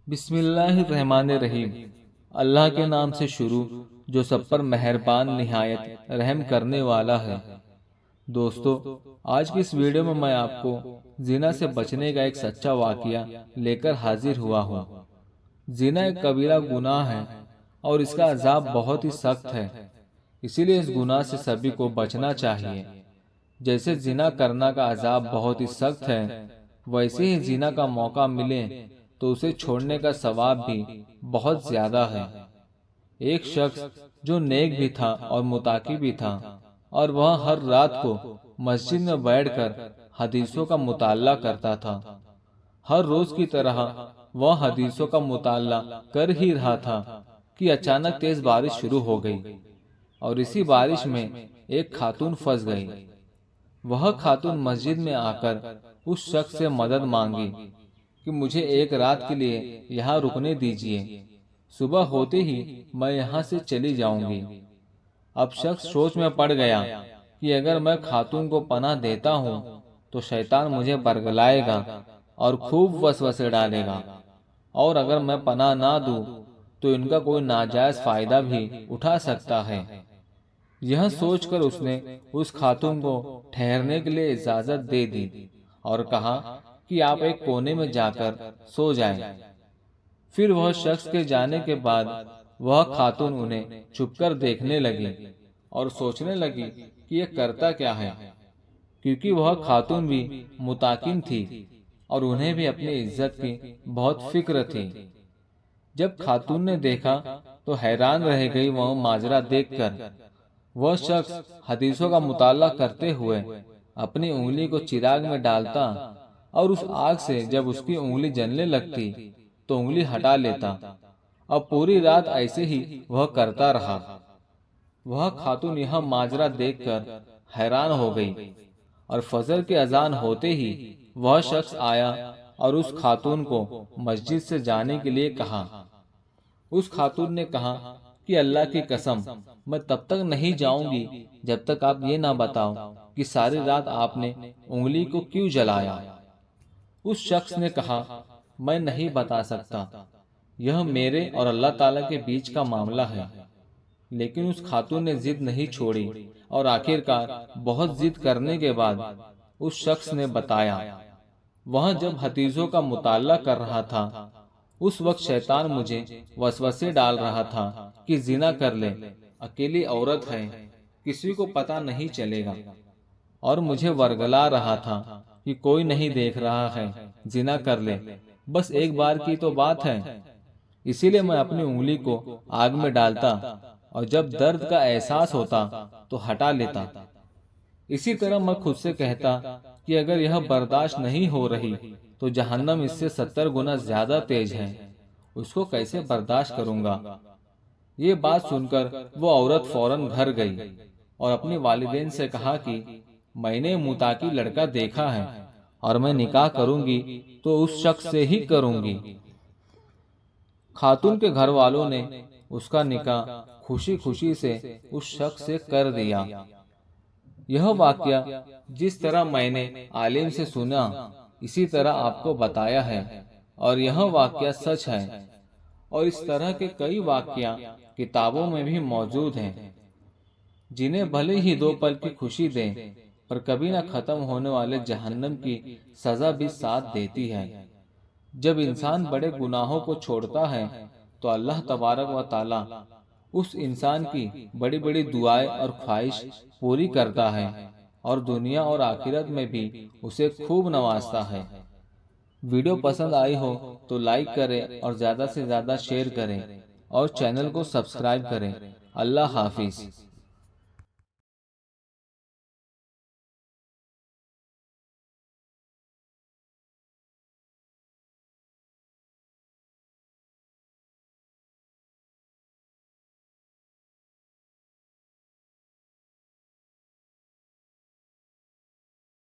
بسم اللہ الرحمن الرحیم۔ اللہ کے نام سے شروع جو سب پر مہربان نہایت رحم کرنے والا ہے۔ دوستو، آج کی اس ویڈیو میں آپ کو زنا سے بچنے کا ایک سچا واقعہ لے کر حاضر ہوا ہوں۔ زنا ایک کبیرہ گناہ ہے اور اس کا عذاب بہت ہی سخت ہے، اسی لیے اس گناہ سے سبھی کو بچنا چاہیے۔ جیسے زنا کرنا کا عذاب بہت ہی سخت ہے، ویسے ہی زنا کا موقع ملے تو اسے چھوڑنے کا ثواب بھی بہت زیادہ ہے۔ ایک شخص جو نیک بھی تھا اور متقی بھی تھا، اور وہ ہر رات کو مسجد میں بیٹھ کر حدیثوں کا مطالعہ کرتا تھا۔ ہر روز کی طرح وہ حدیثوں کا مطالعہ کر ہی رہا تھا کہ اچانک تیز بارش شروع ہو گئی، اور اسی بارش میں ایک خاتون پھنس گئی۔ وہ خاتون مسجد میں آ کر اس شخص سے مدد مانگی کہ مجھے ایک رات کے لیے یہاں رکنے دیجیے، صبح ہوتے ہی میں یہاں سے چلی جاؤں گی۔ اب شخص سوچ میں پڑ گیا کہ اگر میں خاتون کو پناہ دیتا ہوں تو شیطان مجھے برگلائے گا اور خوب وسوسے ڈالے گا، اور اگر میں پناہ نہ دوں تو ان کا کوئی ناجائز فائدہ بھی اٹھا سکتا ہے۔ یہ سوچ کر اس نے اس خاتون کو ٹھہرنے کے لیے اجازت دے دی اور کہا کہ آپ ایک کونے میں جا کر سو جائیں۔ پھر وہ شخص کے جانے کے بعد وہ خاتون انہیں چھپ کر دیکھنے لگی اور سوچنے لگی کہ یہ کرتا کیا ہے، کیونکہ وہ خاتون بھی متقی تھی اور انہیں بھی اپنی عزت کی بہت فکر تھی۔ جب خاتون نے دیکھا تو حیران رہ گئی وہ ماجرا دیکھ کر۔ وہ شخص حدیثوں کا مطالعہ کرتے ہوئے اپنی انگلی کو چراغ میں ڈالتا اور اس آگ سے جب اس کی انگلی جلنے لگتی تو انگلی ہٹا لیتا۔ اب پوری رات ایسے ہی وہ کرتا رہا۔ وہ خاتون یہ ماجرا دیکھ کر حیران ہو گئی، اور فجر کی اذان ہوتے ہی وہ شخص آیا اور اس خاتون کو مسجد سے جانے کے لیے کہا۔ اس خاتون نے کہا کہ اللہ کی قسم، میں تب تک نہیں جاؤں گی جب تک آپ یہ نہ بتاؤ کہ ساری رات آپ نے انگلی کو کیوں جلایا۔ اس شخص نے کہا، میں نہیں بتا سکتا، یہ میرے اور اللہ تعالیٰ کے بیچ کا معاملہ ہے۔ لیکن اس خاتون نے ضد نہیں چھوڑی، اور آخرکار بہت ضد کرنے کے بعد اس شخص نے بتایا۔ وہاں جب حدیثوں کا مطالعہ کر رہا تھا، اس وقت شیطان مجھے وسوسے ڈال رہا تھا کہ زنا کر لے، اکیلی عورت ہے، کسی کو پتہ نہیں چلے گا، اور مجھے ورگلا رہا تھا کہ کوئی نہیں دیکھ رہا ہے، زنا کر لے، بس ایک بار کی تو بات ہے۔ اسی لیے میں اپنی انگلی کو آگ میں ڈالتا اور جب درد کا احساس ہوتا تو ہٹا لیتا۔ اسی طرح میں خود سے کہتا کہ اگر یہ برداشت نہیں ہو رہی تو جہنم اس سے 70 گنا زیادہ تیز ہے، اس کو کیسے برداشت کروں گا۔ یہ بات سن کر وہ عورت فوراً گھر گئی اور اپنی والدین سے کہا کہ میں نے متقی لڑکا دیکھا ہے اور میں نکاح کروں گی تو اس شخص سے ہی کروں گی۔ خاتون کے گھر والوں نے اس کا نکاح خوشی خوشی سے اس شخص سے کر دیا۔ یہ واقعہ جس طرح میں نے عالم سے سنا اسی طرح آپ کو بتایا ہے، اور یہ واقعہ سچ ہے، اور اس طرح کے کئی واقعہ کتابوں میں بھی موجود ہیں، جنہیں بھلے ہی 2 پل کی خوشی دیں پر کبھی نہ ختم ہونے والے جہنم کی سزا بھی ساتھ دیتی ہے۔ جب انسان بڑے گناہوں کو چھوڑتا ہے تو اللہ تبارک و تعالی اس انسان کی بڑی بڑی دعائیں اور خواہش پوری کرتا ہے، اور دنیا اور آخرت میں بھی اسے خوب نوازتا ہے۔ ویڈیو پسند آئی ہو تو لائک کریں اور زیادہ سے زیادہ شیئر کریں، اور چینل کو سبسکرائب کریں۔ اللہ حافظ۔